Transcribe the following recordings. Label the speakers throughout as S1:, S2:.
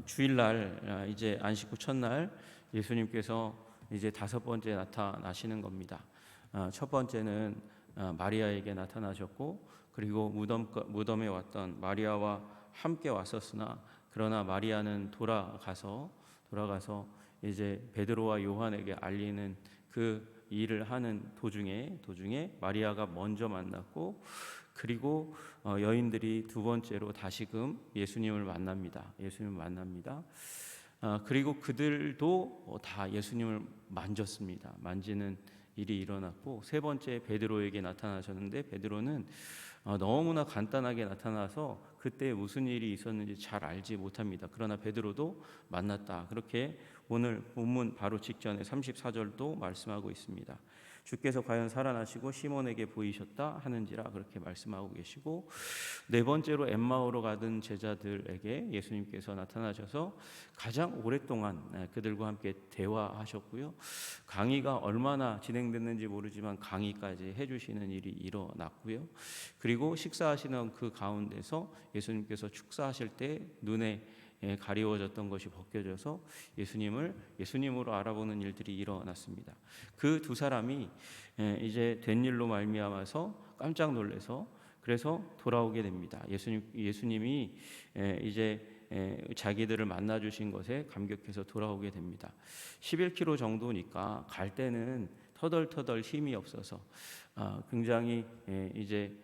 S1: 주일날 이제 안식 후 첫날 예수님께서 이제 다섯 번째 나타나시는 겁니다. 첫 번째는 마리아에게 나타나셨고, 그리고 무덤에 왔던 마리아와 함께 왔었으나 그러나 마리아는 돌아가서 이제 베드로와 요한에게 알리는 그 일을 하는 도중에 마리아가 먼저 만났고, 그리고 여인들이 두 번째로 다시금 예수님을 만납니다. 그리고 그들도 다 예수님을 만졌습니다. 만지는 일이 일어났고, 세 번째 베드로에게 나타나셨는데 베드로는 너무나 간단하게 나타나서 그때 무슨 일이 있었는지 잘 알지 못합니다. 그러나 베드로도 만났다. 그렇게 오늘 본문 바로 직전에 34절도 말씀하고 있습니다. 주께서 과연 살아나시고 시몬에게 보이셨다 하는지라 그렇게 말씀하고 계시고, 네 번째로 엠마오로 가던 제자들에게 예수님께서 나타나셔서 가장 오랫동안 그들과 함께 대화하셨고요. 강의가 얼마나 진행됐는지 모르지만 강의까지 해주시는 일이 일어났고요. 그리고 식사하시는 그 가운데서 예수님께서 축사하실 때 눈에 가리워졌던 것이 벗겨져서 예수님으로 알아보는 일들이 일어났습니다. 그 두 사람이 이제 된 일로 말미암아서 깜짝 놀라서 그래서 돌아오게 됩니다. 예수님이 이제 자기들을 만나 주신 것에 감격해서 돌아오게 됩니다. 11km 정도니까 갈 때는 터덜터덜 힘이 없어서 굉장히 이제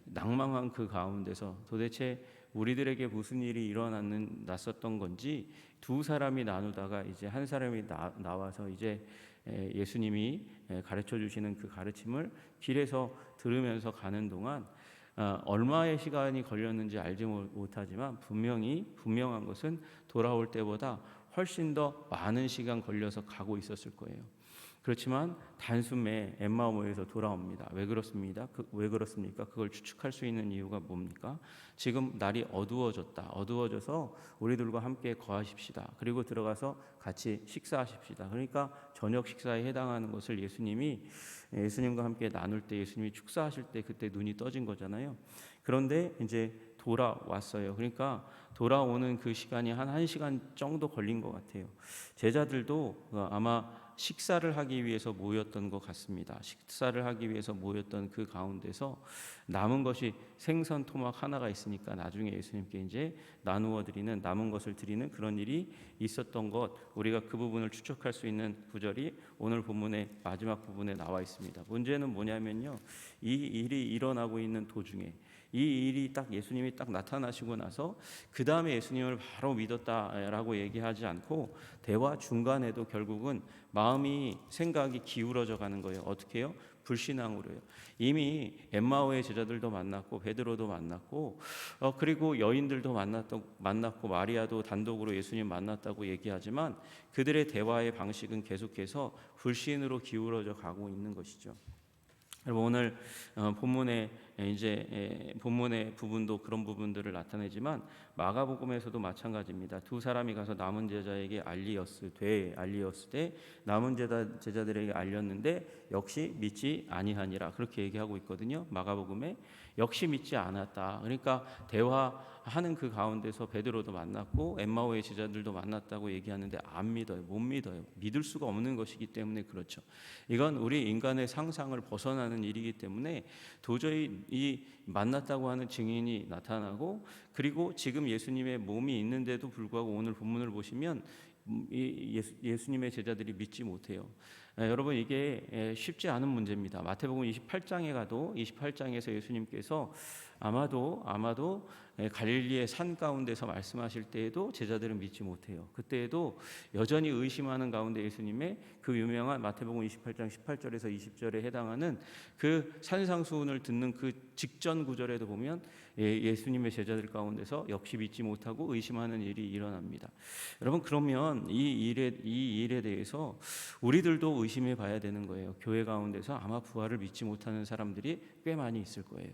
S1: 낭망한 그 가운데서 도대체 우리들에게 무슨 일이 일어났었던 건지 두 사람이 나누다가 이제 한 사람이 나와서 이제 예수님이 가르쳐 주시는 그 가르침을 길에서 들으면서 가는 동안 얼마의 시간이 걸렸는지 알지 못하지만 분명한 것은 돌아올 때보다 훨씬 더 많은 시간 걸려서 가고 있었을 거예요. 그렇지만 단숨에 엠마오에서 돌아옵니다. 왜 그렇습니까? 그걸 추측할 수 있는 이유가 뭡니까? 지금 날이 어두워져서 우리들과 함께 거하십시다. 그리고 들어가서 같이 식사하십시다. 그러니까 저녁 식사에 해당하는 것을 예수님과 함께 나눌 때, 예수님이 축사하실 때 그때 눈이 떠진 거잖아요. 그런데 이제 돌아왔어요. 그러니까 돌아오는 그 시간이 한 1시간 정도 걸린 것 같아요. 제자들도 아마 식사를 하기 위해서 모였던 것 같습니다. 식사를 하기 위해서 모였던 그 가운데서 남은 것이 생선 토막 하나가 있으니까 나중에 예수님께 이제 나누어 드리는, 남은 것을 드리는 그런 일이 있었던 것, 우리가 그 부분을 추측할 수 있는 구절이 오늘 본문의 마지막 부분에 나와 있습니다. 문제는 뭐냐면요, 이 일이 일어나고 있는 도중에 이 일이 딱 예수님이 딱 나타나시고 나서 그 다음에 예수님을 바로 믿었다라고 얘기하지 않고 대화 중간에도 결국은 생각이 기울어져 가는 거예요. 어떻게 해요? 불신앙으로요. 이미 엠마오의 제자들도 만났고 베드로도 만났고 그리고 여인들도 만났고 마리아도 단독으로 예수님 만났다고 얘기하지만 그들의 대화의 방식은 계속해서 불신으로 기울어져 가고 있는 것이죠. 여러분, 오늘 본문의 부분도 그런 부분들을 나타내지만 마가복음에서도 마찬가지입니다. 두 사람이 가서 남은 제자에게 알리었으되 남은 제자들에게 알렸는데 역시 믿지 아니하니라, 그렇게 얘기하고 있거든요. 마가복음에 역시 믿지 않았다. 그러니까 대화하는 그 가운데서 베드로도 만났고 엠마오의 제자들도 만났다고 얘기하는데 안 믿어요. 못 믿어요. 믿을 수가 없는 것이기 때문에 그렇죠. 이건 우리 인간의 상상을 벗어나는 일이기 때문에 도저히 이 만났다고 하는 증인이 나타나고, 그리고 지금 예수님의 몸이 있는데도 불구하고 오늘 본문을 보시면 예수님의 제자들이 믿지 못해요. 여러분, 이게 쉽지 않은 문제입니다. 마태복음 28장에서 예수님께서 아마도 갈릴리의 산 가운데서 말씀하실 때에도 제자들은 믿지 못해요. 그때에도 여전히 의심하는 가운데 예수님의 그 유명한 마태복음 28장 18절에서 20절에 해당하는 그 산상수훈을 듣는 그 직전 구절에도 보면 예수님의 제자들 가운데서 역시 믿지 못하고 의심하는 일이 일어납니다. 여러분, 그러면 이 일에 대해서 우리들도 의심해 봐야 되는 거예요. 교회 가운데서 아마 부활을 믿지 못하는 사람들이 꽤 많이 있을 거예요.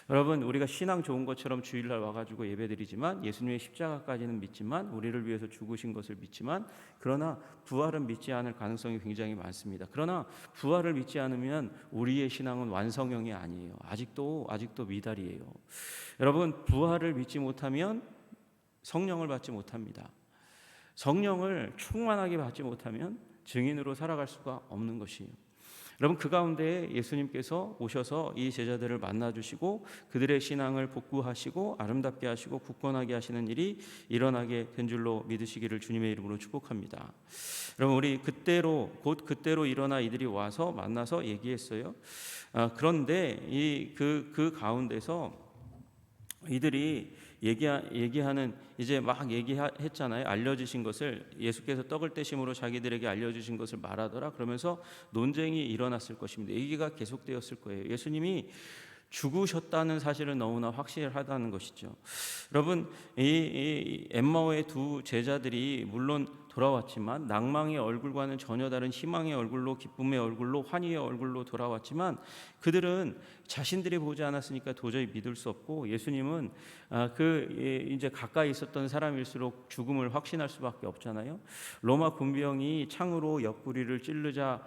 S1: 여러분, 우리가 신앙 좋은 것처럼 주일날 와가지고 예배드리지만 예수님의 십자가까지는 믿지만, 우리를 위해서 죽으신 것을 믿지만, 그러나 부활은 믿지 않을 가능성이 굉장히 많습니다. 그러나 부활을 믿지 않으면 우리의 신앙은 완성형이 아니에요. 아직도 미달이에요. 여러분, 부활을 믿지 못하면 성령을 받지 못합니다. 성령을 충만하게 받지 못하면 증인으로 살아갈 수가 없는 것이에요. 여러분, 그 가운데 예수님께서 오셔서 이 제자들을 만나주시고 그들의 신앙을 복구하시고 아름답게 하시고 굳건하게 하시는 일이 일어나게 된 줄로 믿으시기를 주님의 이름으로 축복합니다. 여러분, 우리 곧 그때로 일어나 이들이 와서 만나서 얘기했어요. 그런데 그 가운데서 이들이 얘기하는, 이제 막 얘기했잖아요. 알려주신 것을, 예수께서 떡을 떼심으로 자기들에게 알려주신 것을 말하더라. 그러면서 논쟁이 일어났을 것입니다. 얘기가 계속되었을 거예요. 예수님이 죽으셨다는 사실은 너무나 확실하다는 것이죠. 여러분, 이 엠마오의 두 제자들이 물론 돌아왔지만 낭망의 얼굴과는 전혀 다른 희망의 얼굴로, 기쁨의 얼굴로, 환희의 얼굴로 돌아왔지만 그들은 자신들이 보지 않았으니까 도저히 믿을 수 없고, 예수님은 이제 가까이 있었던 사람일수록 죽음을 확신할 수밖에 없잖아요. 로마 군병이 창으로 옆구리를 찌르자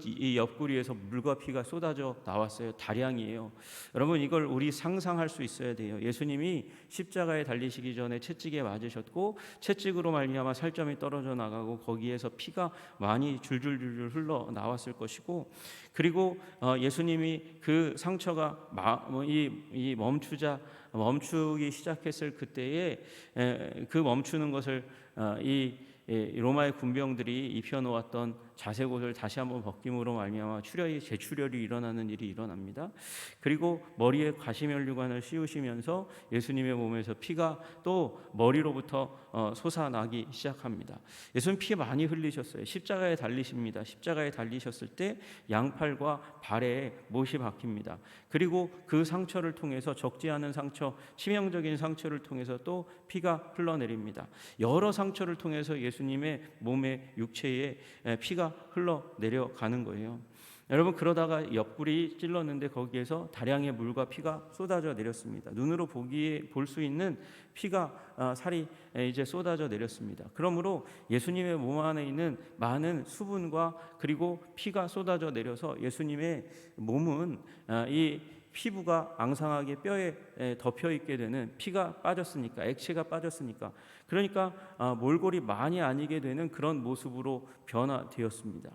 S1: 이 옆구리에서 물과 피가 쏟아져 나왔어요. 다량이에요. 여러분, 이걸 우리 상상할 수 있어야 돼요. 예수님이 십자가에 달리시기 전에 채찍에 맞으셨고, 채찍으로 말미암아 살점이 떨어져 나가고 거기에서 피가 많이 줄줄줄줄 흘러 나왔을 것이고, 그리고 예수님이 그 상처가 멈추기 시작했을 그때에 그 멈추는 것을 로마의 군병들이 입혀놓았던 자색옷을 다시 한번 벗김으로 말미암아 재출혈이 일어나는 일이 일어납니다. 그리고 머리에 가시면류관을 씌우시면서 예수님의 몸에서 피가 또 머리로부터 솟아나기 시작합니다. 예수님 피 많이 흘리셨어요. 십자가에 달리십니다. 십자가에 달리셨을 때 양팔과 발에 못이 박힙니다. 그리고 그 상처를 통해서, 적지 않은 상처, 치명적인 상처를 통해서 또 피가 흘러내립니다. 여러 상처를 통해서 예수님의 몸에, 육체에 피가 흘러내려가는 거예요. 여러분, 그러다가 옆구리 찔렀는데 거기에서 다량의 물과 피가 쏟아져 내렸습니다. 눈으로 볼 수 있는 피가, 살이 이제 쏟아져 내렸습니다. 그러므로 예수님의 몸 안에 있는 많은 수분과 그리고 피가 쏟아져 내려서 예수님의 몸은 이 피부가 앙상하게 뼈에 덮여 있게 되는, 피가 빠졌으니까, 액체가 빠졌으니까, 그러니까 몰골이 많이 아니게 되는 그런 모습으로 변화되었습니다.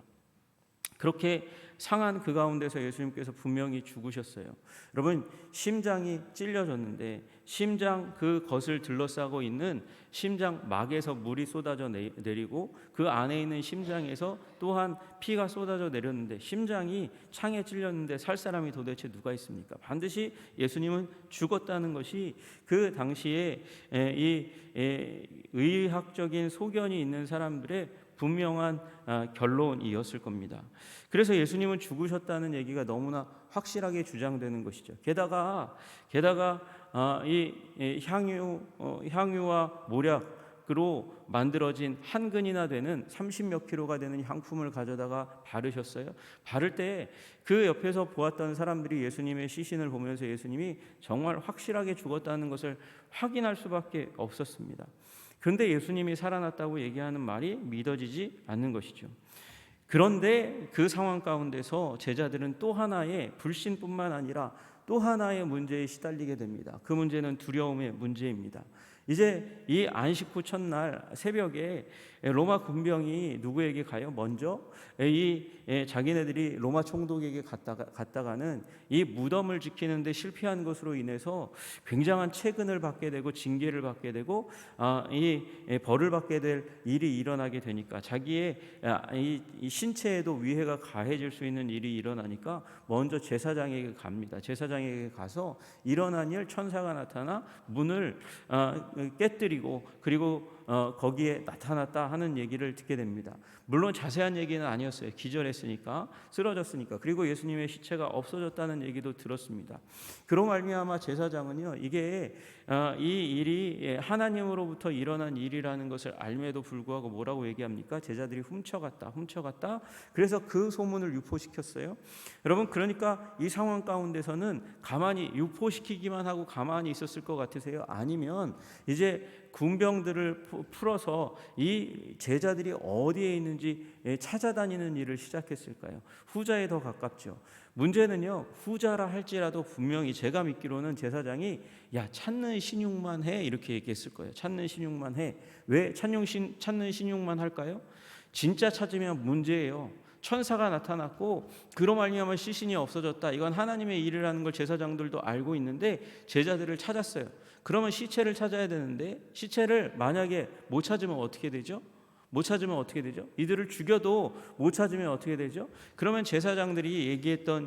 S1: 그렇게 상한 그 가운데서 예수님께서 분명히 죽으셨어요. 여러분, 심장이 찔려졌는데 심장 그것을 둘러싸고 있는 심장막에서 물이 쏟아져 내리고 그 안에 있는 심장에서 또한 피가 쏟아져 내렸는데, 심장이 창에 찔렸는데 살 사람이 도대체 누가 있습니까? 반드시 예수님은 죽었다는 것이 그 당시에 이 의학적인 소견이 있는 사람들의 분명한 결론이었을 겁니다. 그래서 예수님은 죽으셨다는 얘기가 너무나 확실하게 주장되는 것이죠. 게다가 이 향유와 모략으로 만들어진 한 근이나 되는 30몇 킬로가 되는 향품을 가져다가 바르셨어요. 바를 때 그 옆에서 보았던 사람들이 예수님의 시신을 보면서 예수님이 정말 확실하게 죽었다는 것을 확인할 수밖에 없었습니다. 그런데 예수님이 살아났다고 얘기하는 말이 믿어지지 않는 것이죠. 그런데 그 상황 가운데서 제자들은 또 하나의 불신뿐만 아니라 또 하나의 문제에 시달리게 됩니다. 그 문제는 두려움의 문제입니다. 이제 이 안식 후 첫날 새벽에 로마 군병이 누구에게 가요? 먼저 자기네들이 로마 총독에게 갔다가는 이 무덤을 지키는데 실패한 것으로 인해서 굉장한 채근을 받게 되고 징계를 받게 되고 이 벌을 받게 될 일이 일어나게 되니까, 자기의 이 신체에도 위해가 가해질 수 있는 일이 일어나니까 먼저 제사장에게 갑니다. 제사장에게 가서 일어난 일, 천사가 나타나 문을 깨뜨리고 그리고 거기에 나타났다 하는 얘기를 듣게 됩니다. 물론 자세한 얘기는 아니었어요. 기절했으니까, 쓰러졌으니까. 그리고 예수님의 시체가 없어졌다는 얘기도 들었습니다. 그로 말미암아 제사장은요, 이게 이 일이 하나님으로부터 일어난 일이라는 것을 알매도 불구하고 뭐라고 얘기합니까? 제자들이 훔쳐갔다. 그래서 그 소문을 유포시켰어요. 여러분, 그러니까 이 상황 가운데서는 가만히 유포시키기만 하고 가만히 있었을 것 같으세요? 아니면 이제 군병들을 풀어서 이 제자들이 어디에 있는지 찾아다니는 일을 시작했을까요? 후자에 더 가깝죠. 문제는요, 후자라 할지라도 분명히 제가 믿기로는 제사장이 야, 찾는 신용만 해 이렇게 얘기했을 거예요. 찾는 신용만 해. 왜 찾는 신용만 할까요? 진짜 찾으면 문제예요. 천사가 나타났고 그로 말미암아 시신이 없어졌다. 이건 하나님의 일이라는 걸 제사장들도 알고 있는데 제자들을 찾았어요. 그러면 시체를 찾아야 되는데 시체를 만약에 못 찾으면 어떻게 되죠? 못 찾으면 어떻게 되죠? 이들을 죽여도 못 찾으면 어떻게 되죠? 그러면 제사장들이 얘기했던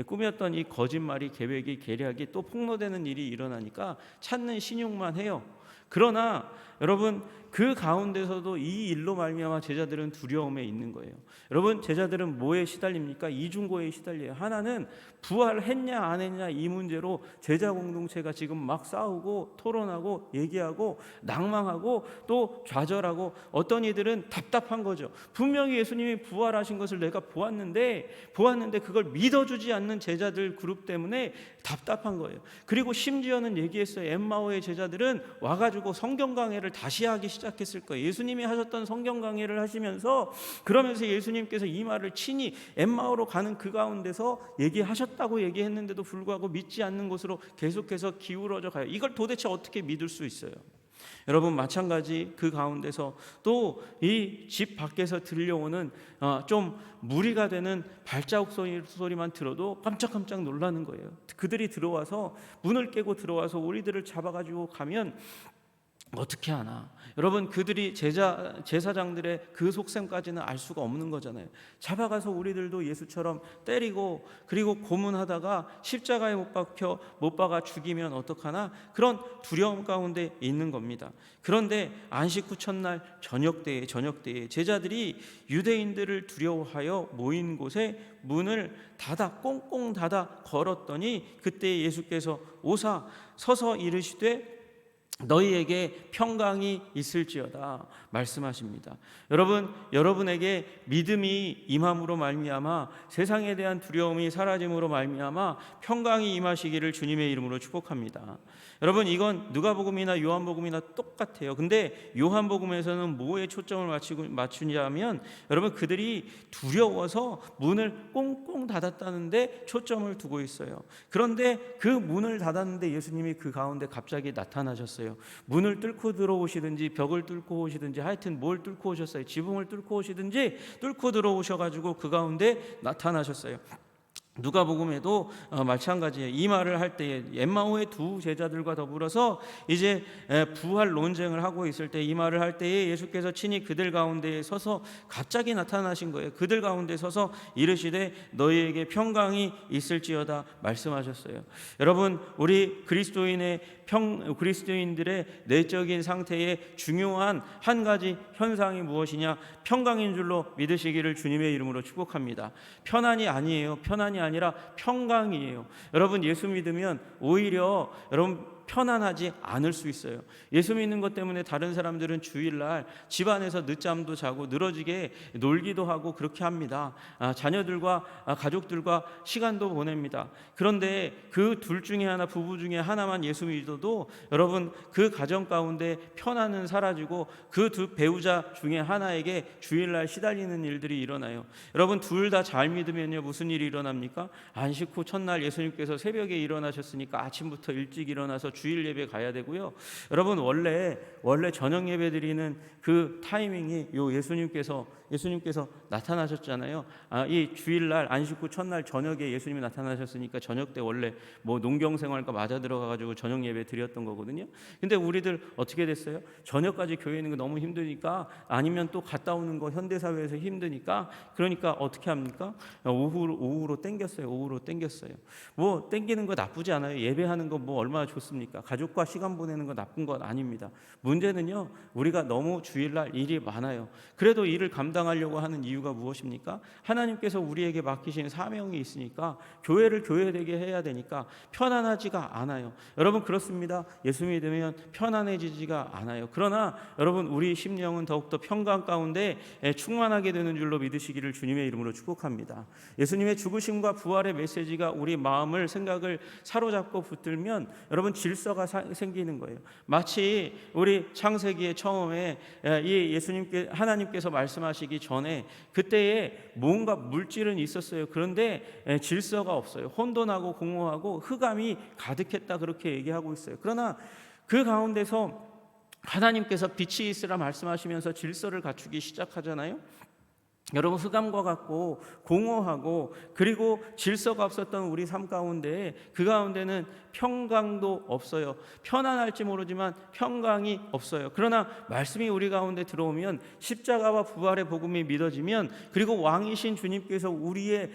S1: 꾸몄던 이 거짓말이, 계획이, 계략이 또 폭로되는 일이 일어나니까 찾는 신용만 해요. 그러나 여러분, 그 가운데서도 이 일로 말미암아 제자들은 두려움에 있는 거예요. 여러분, 제자들은 뭐에 시달립니까? 이중고에 시달려요. 하나는 부활했냐 안 했냐 이 문제로 제자 공동체가 지금 막 싸우고 토론하고 얘기하고 낭망하고 또 좌절하고, 어떤 이들은 답답한 거죠. 분명히 예수님이 부활하신 것을 내가 보았는데 그걸 믿어주지 않는 제자들 그룹 때문에 답답한 거예요. 그리고 심지어는 얘기했어요. 엠마오의 제자들은 와가지고 성경 강해를 다시 하기 시작했을 거예요. 예수님이 하셨던 성경 강해를 하시면서, 그러면서 예수님께서 이 말을 친히 엠마오로 가는 그 가운데서 얘기하셨다고 얘기했는데도 불구하고 믿지 않는 곳으로 계속해서 기울어져 가요. 이걸 도대체 어떻게 믿을 수 있어요? 여러분, 마찬가지 그 가운데서 또 이 집 밖에서 들려오는 좀 무리가 되는 발자국 소리만 들어도 깜짝깜짝 놀라는 거예요. 그들이 들어와서 문을 깨고 들어와서 우리들을 잡아가지고 가면 어떻게 하나? 여러분, 그들이 제사장들의 그 속셈까지는 알 수가 없는 거잖아요. 잡아가서 우리들도 예수처럼 때리고 그리고 고문하다가 십자가에 못 박아 죽이면 어떡하나? 그런 두려움 가운데 있는 겁니다. 그런데 안식 후 첫날 저녁때에 제자들이 유대인들을 두려워하여 모인 곳에 문을 꽁꽁 닫아 걸었더니 그때 예수께서 오사 서서 이르시되 너희에게 평강이 있을지어다 말씀하십니다. 여러분에게 믿음이 임함으로 말미암아 세상에 대한 두려움이 사라짐으로 말미암아 평강이 임하시기를 주님의 이름으로 축복합니다. 여러분, 이건 누가복음이나 요한복음이나 똑같아요. 근데 요한복음에서는 뭐에 초점을 맞추냐면 여러분, 그들이 두려워서 문을 꽁꽁 닫았다는데 초점을 두고 있어요. 그런데 그 문을 닫았는데 예수님이 그 가운데 갑자기 나타나셨어요. 문을 뚫고 들어오시든지 벽을 뚫고 오시든지 하여튼 뭘 뚫고 오셨어요. 지붕을 뚫고 오시든지 뚫고 들어오셔가지고 그 가운데 나타나셨어요. 누가복음에도 마찬가지예요. 이 말을 할 때에 엠마오의 두 제자들과 더불어서 이제 부활 논쟁을 하고 있을 때 이 말을 할 때에 예수께서 친히 그들 가운데에 서서 갑자기 나타나신 거예요. 그들 가운데 서서 이르시되 너희에게 평강이 있을지어다 말씀하셨어요. 여러분, 우리 그리스도인들의 내적인 상태의 중요한 한 가지 현상이 무엇이냐? 평강인 줄로 믿으시기를 주님의 이름으로 축복합니다. 편안이 아니라 평강이에요. 여러분, 예수 믿으면 오히려 편안하지 않을 수 있어요. 예수 믿는 것 때문에 다른 사람들은 주일날 집안에서 늦잠도 자고 늘어지게 놀기도 하고 그렇게 합니다. 자녀들과 가족들과 시간도 보냅니다. 그런데 그 둘 중에 하나, 부부 중에 하나만 예수 믿어도 여러분, 그 가정 가운데 편안은 사라지고 그 두 배우자 중에 하나에게 주일날 시달리는 일들이 일어나요. 여러분, 둘 다 잘 믿으면요 무슨 일이 일어납니까? 안식 후 첫날 예수님께서 새벽에 일어나셨으니까 아침부터 일찍 일어나서 주일 예배 가야 되고요. 여러분, 원래 저녁 예배 드리는 그 타이밍이 예수님께서 나타나셨잖아요. 이 주일날 안식 후 첫날 저녁에 예수님이 나타나셨으니까 저녁 때 원래 농경생활과 맞아 들어가가지고 저녁 예배 드렸던 거거든요. 근데 우리들 어떻게 됐어요? 저녁까지 교회 있는 거 너무 힘드니까, 아니면 또 갔다 오는 거 현대사회에서 힘드니까, 그러니까 어떻게 합니까? 오후로 땡겼어요. 뭐 땡기는 거 나쁘지 않아요. 예배하는 거 뭐 얼마나 좋습니까? 가족과 시간 보내는 거 나쁜 건 아닙니다. 문제는요, 우리가 너무 주일날 일이 많아요. 그래도 일을 감당하려고 하는 이유가 무엇입니까? 하나님께서 우리에게 맡기신 사명이 있으니까, 교회를 교회되게 해야 되니까 편안하지가 않아요. 여러분, 그렇습니다. 예수 믿으면 편안해지지가 않아요. 그러나 여러분, 우리 심령은 더욱더 평강 가운데 충만하게 되는 줄로 믿으시기를 주님의 이름으로 축복합니다. 예수님의 죽으심과 부활의 메시지가 우리 마음을, 생각을 사로잡고 붙들면 여러분, 질 질서가 생기는 거예요. 마치 우리 창세기의 처음에 이 하나님께서 말씀하시기 전에 그때에 뭔가 물질은 있었어요. 그런데 질서가 없어요. 혼돈하고 공허하고 흑암이 가득했다, 그렇게 얘기하고 있어요. 그러나 그 가운데서 하나님께서 빛이 있으라 말씀하시면서 질서를 갖추기 시작하잖아요. 여러분, 흑암과 같고 공허하고 그리고 질서가 없었던 우리 삶 가운데, 그 가운데는 평강도 없어요. 편안할지 모르지만 평강이 없어요. 그러나 말씀이 우리 가운데 들어오면, 십자가와 부활의 복음이 믿어지면, 그리고 왕이신 주님께서 우리의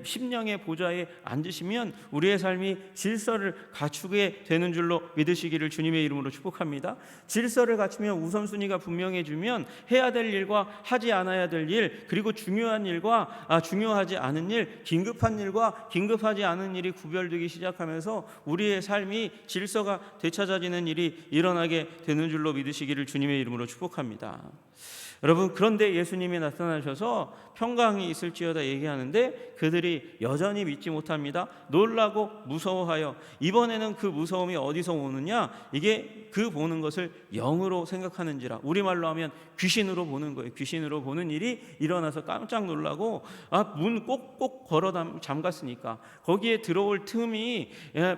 S1: 심령의 보좌에 앉으시면 우리의 삶이 질서를 갖추게 되는 줄로 믿으시기를 주님의 이름으로 축복합니다. 질서를 갖추면 우선순위가 분명해지면 해야 될 일과 하지 않아야 될 일, 그리고 중요한 일과 중요하지 않은 일, 긴급한 일과 긴급하지 않은 일이 구별되기 시작하면서 우리의 삶이 질서가 되찾아지는 일이 일어나게 되는 줄로 믿으시기를 주님의 이름으로 축복합니다. 여러분, 그런데 예수님이 나타나셔서 평강이 있을지어다 얘기하는데 그들이 여전히 믿지 못합니다. 놀라고 무서워하여. 이번에는 그 무서움이 어디서 오느냐? 이게 그 보는 것을 영으로 생각하는지라. 우리말로 하면 귀신으로 보는 거예요. 귀신으로 보는 일이 일어나서 깜짝 놀라고, 문 꼭꼭 걸어 잠갔으니까, 거기에 들어올 틈이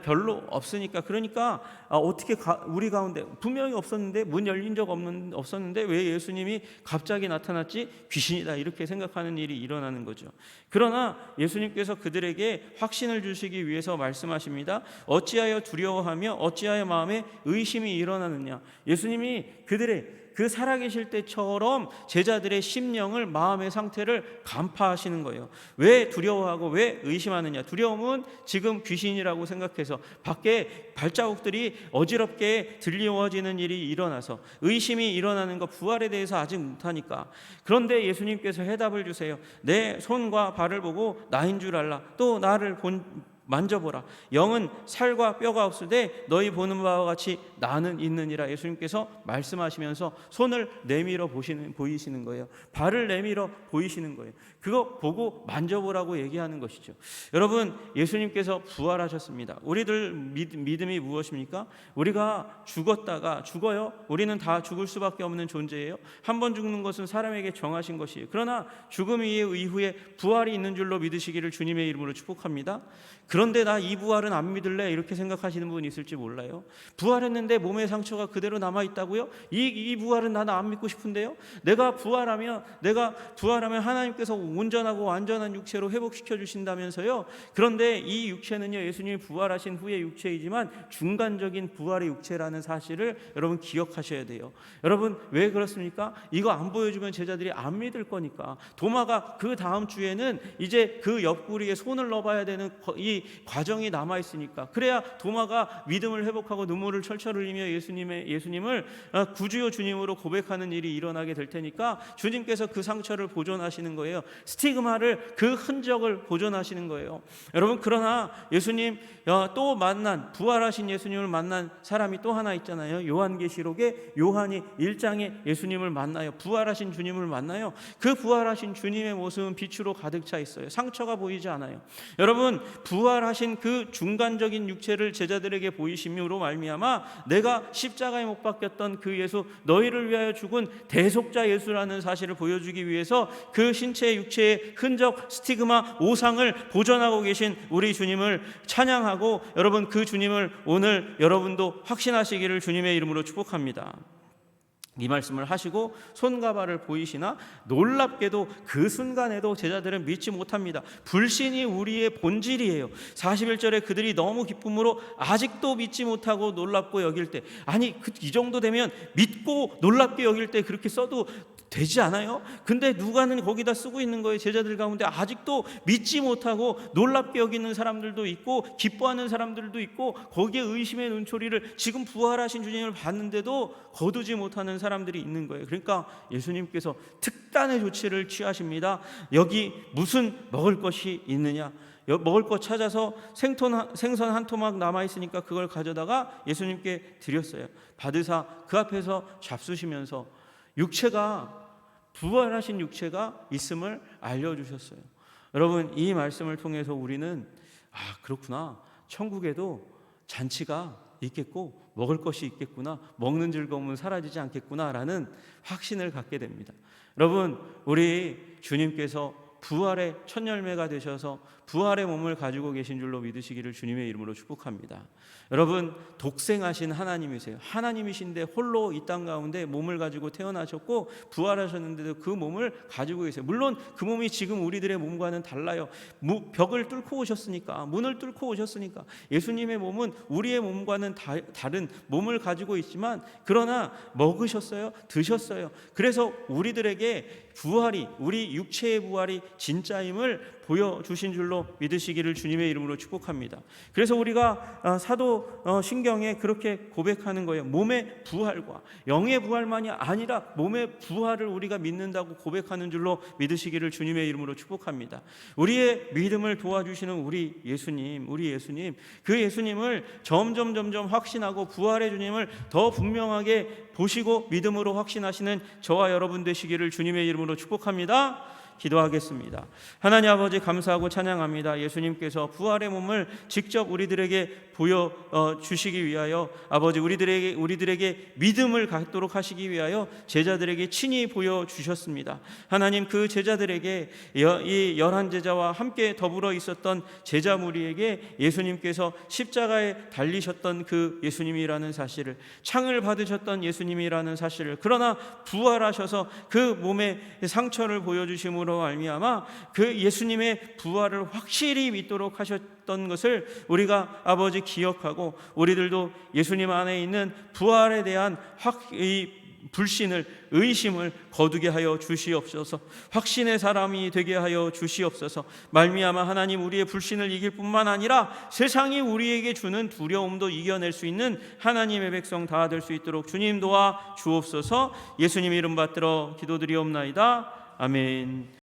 S1: 별로 없으니까, 그러니까 어떻게 우리 가운데 분명히 없었는데, 문 열린 적 없었는데 왜 예수님이 갑자기 나타났지? 귀신이다, 이렇게 생각하는 일이 일어나는 거죠. 그러나 예수님께서 그들에게 확신을 주시기 위해서 말씀하십니다. 어찌하여 두려워하며 어찌하여 마음에 의심이 일어나느냐. 예수님이 그들의 그 살아계실 때처럼 제자들의 심령을, 마음의 상태를 간파하시는 거예요. 왜 두려워하고 왜 의심하느냐? 두려움은 지금 귀신이라고 생각해서 밖에 발자국들이 어지럽게 들려지는 일이 일어나서, 의심이 일어나는 것, 부활에 대해서 아직 못하니까. 그런데 예수님께서 해답을 주세요. 내 손과 발을 보고 나인 줄 알라. 또 나를 만져보라. 영은 살과 뼈가 없으되 너희 보는 바와 같이 나는 있느니라. 예수님께서 말씀하시면서 손을 내밀어 보이시는 거예요. 발을 내밀어 보이시는 거예요. 그거 보고 만져보라고 얘기하는 것이죠. 여러분, 예수님께서 부활하셨습니다. 우리들 믿음이 무엇입니까? 우리가 죽어요. 우리는 다 죽을 수밖에 없는 존재예요. 한 번 죽는 것은 사람에게 정하신 것이에요. 그러나 죽음 이후에 부활이 있는 줄로 믿으시기를 주님의 이름으로 축복합니다. 그런데 나 이 부활은 안 믿을래, 이렇게 생각하시는 분이 있을지 몰라요. 부활했는데 몸의 상처가 그대로 남아있다고요? 이 부활은 나는 안 믿고 싶은데요. 내가 부활하면 하나님께서 온전하고 완전한 육체로 회복시켜 주신다면서요. 그런데 이 육체는요, 예수님이 부활하신 후의 육체이지만 중간적인 부활의 육체라는 사실을 여러분 기억하셔야 돼요. 여러분, 왜 그렇습니까? 이거 안 보여주면 제자들이 안 믿을 거니까. 도마가 그 다음 주에는 이제 그 옆구리에 손을 넣어봐야 되는 이 과정이 남아 있으니까, 그래야 도마가 믿음을 회복하고 눈물을 철철 흘리며 예수님을 구주요 주님으로 고백하는 일이 일어나게 될 테니까 주님께서 그 상처를 보존하시는 거예요. 스티그마를, 그 흔적을 보존하시는 거예요. 여러분, 그러나 예수님 또 부활하신 예수님을 만난 사람이 또 하나 있잖아요. 요한계시록에 요한이 1장에 예수님을 만나요. 부활하신 주님을 만나요. 그 부활하신 주님의 모습은 빛으로 가득 차 있어요. 상처가 보이지 않아요. 여러분, 부활하신 그 중간적인 육체를 제자들에게 보이심으로 말미암아 내가 십자가에 못 박혔던 그 예수, 너희를 위하여 죽은 대속자 예수라는 사실을 보여주기 위해서 그 신체의 육체의 흔적, 스티그마, 오상을 보존하고 계신 우리 주님을 찬양하고, 여러분, 그 주님을 오늘 여러분도 확신하시기를 주님의 이름으로 축복합니다. 이 말씀을 하시고 손과 발을 보이시나 놀랍게도 그 순간에도 제자들은 믿지 못합니다. 불신이 우리의 본질이에요. 41절에 그들이 너무 기쁨으로 아직도 믿지 못하고 놀랍고 여길 때, 아니 이 정도 되면 믿고 놀랍게 여길 때 그렇게 써도 되지 않아요? 근데 누가는 거기다 쓰고 있는 거예요. 제자들 가운데 아직도 믿지 못하고 놀랍게 여기는 사람들도 있고 기뻐하는 사람들도 있고, 거기에 의심의 눈초리를 지금 부활하신 주님을 봤는데도 거두지 못하는 사람들이 있는 거예요. 그러니까 예수님께서 특단의 조치를 취하십니다. 여기 무슨 먹을 것이 있느냐? 먹을 것 찾아서 생선 한 토막 남아있으니까 그걸 가져다가 예수님께 드렸어요. 받으사 그 앞에서 잡수시면서 부활하신 육체가 있음을 알려주셨어요. 여러분, 이 말씀을 통해서 우리는 그렇구나, 천국에도 잔치가 있겠고 먹을 것이 있겠구나, 먹는 즐거움은 사라지지 않겠구나라는 확신을 갖게 됩니다. 여러분, 우리 주님께서 부활의 첫 열매가 되셔서 부활의 몸을 가지고 계신 줄로 믿으시기를 주님의 이름으로 축복합니다. 여러분, 독생하신 하나님이세요. 하나님이신데 홀로 이 땅 가운데 몸을 가지고 태어나셨고 부활하셨는데도 그 몸을 가지고 계세요. 물론 그 몸이 지금 우리들의 몸과는 달라요. 벽을 뚫고 오셨으니까, 문을 뚫고 오셨으니까 예수님의 몸은 우리의 몸과는 다른 몸을 가지고 있지만, 그러나 먹으셨어요, 드셨어요. 그래서 우리들에게 부활이, 우리 육체의 부활이 진짜임을 보여주신 줄로 믿으시기를 주님의 이름으로 축복합니다. 그래서 우리가 사도 신경에 그렇게 고백하는 거예요. 몸의 부활과 영의 부활만이 아니라 몸의 부활을 우리가 믿는다고 고백하는 줄로 믿으시기를 주님의 이름으로 축복합니다. 우리의 믿음을 도와주시는 우리 예수님, 그 예수님을 점점 확신하고 부활의 주님을 더 분명하게 보시고 믿음으로 확신하시는 저와 여러분 되시기를 주님의 이름으로 축복합니다. 기도하겠습니다. 하나님 아버지, 감사하고 찬양합니다. 예수님께서 부활의 몸을 직접 우리들에게 보여주시기 위하여, 아버지, 우리들에게 믿음을 갖도록 하시기 위하여 제자들에게 친히 보여주셨습니다. 하나님, 그 제자들에게, 이 11제자와 함께 더불어 있었던 제자 무리에게 예수님께서 십자가에 달리셨던 그 예수님이라는 사실을, 창을 받으셨던 예수님이라는 사실을, 그러나 부활하셔서 그 몸의 상처를 보여주심으로 말미암아 그 예수님의 부활을 확실히 믿도록 하셨던 것을 우리가 아버지 기억하고, 우리들도 예수님 안에 있는 부활에 대한 불신을, 의심을 거두게 하여 주시옵소서. 확신의 사람이 되게 하여 주시옵소서. 말미암아 하나님, 우리의 불신을 이길 뿐만 아니라 세상이 우리에게 주는 두려움도 이겨낼 수 있는 하나님의 백성 다 될 수 있도록 주님 도와 주옵소서. 예수님 이름 받들어 기도드리옵나이다. 아멘.